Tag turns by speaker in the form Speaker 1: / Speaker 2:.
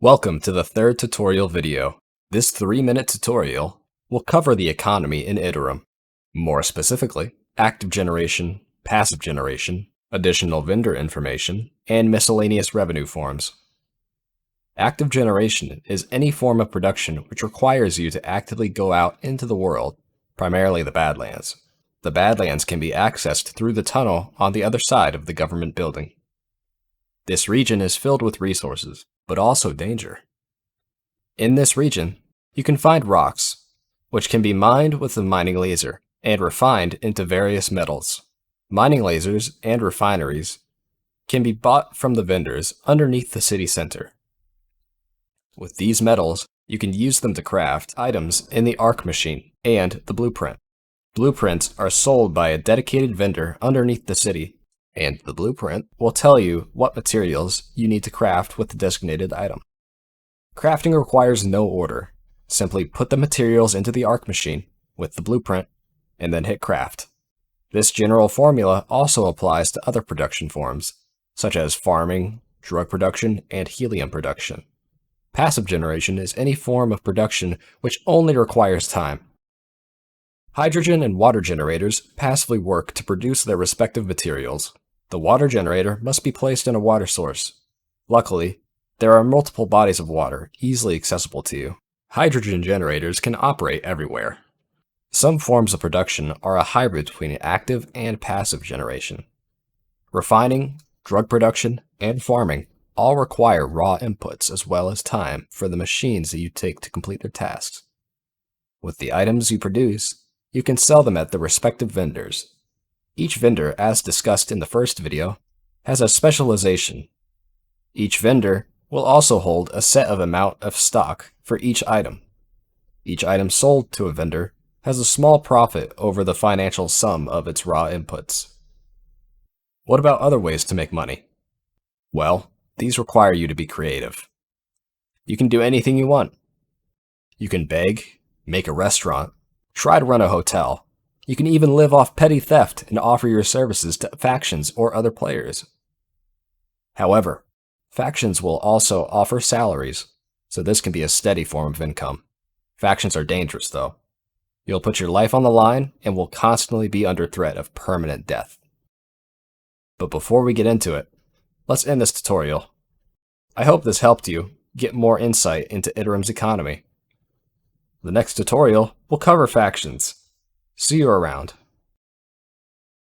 Speaker 1: Welcome to the third tutorial video. This 3-minute tutorial will cover the economy in Iterum. More specifically, active generation, passive generation, additional vendor information, and miscellaneous revenue forms. Active generation is any form of production which requires you to actively go out into the world, primarily the Badlands. The Badlands can be accessed through the tunnel on the other side of the government building. This region is filled with resources, but also danger. In this region, you can find rocks, which can be mined with the mining laser and refined into various metals. Mining lasers and refineries can be bought from the vendors underneath the city center. With these metals, you can use them to craft items in the arc machine and the blueprint. Blueprints are sold by a dedicated vendor underneath the city, and the blueprint will tell you what materials you need to craft with the designated item. Crafting requires no order. Simply put the materials into the arc machine with the blueprint, and then hit craft. This general formula also applies to other production forms, such as farming, drug production, and helium production. Passive generation is any form of production which only requires time. Hydrogen and water generators passively work to produce their respective materials. The water generator must be placed in a water source. Luckily, there are multiple bodies of water easily accessible to you. Hydrogen generators can operate everywhere. Some forms of production are a hybrid between active and passive generation. Refining, drug production, and farming all require raw inputs as well as time for the machines that you take to complete their tasks. With the items you produce, you can sell them at the respective vendors. Each vendor, as discussed in the first video, has a specialization. Each vendor will also hold a set of amount of stock for each item. Each item sold to a vendor has a small profit over the financial sum of its raw inputs. What about other ways to make money? Well, these require you to be creative. You can do anything you want. You can beg, make a restaurant, try to run a hotel. You can even live off petty theft and offer your services to factions or other players. However, factions will also offer salaries, so this can be a steady form of income. Factions are dangerous, though. You'll put your life on the line and will constantly be under threat of permanent death. But before we get into it, let's end this tutorial. I hope this helped you get more insight into Iterum's economy. The next tutorial will cover factions. See you around.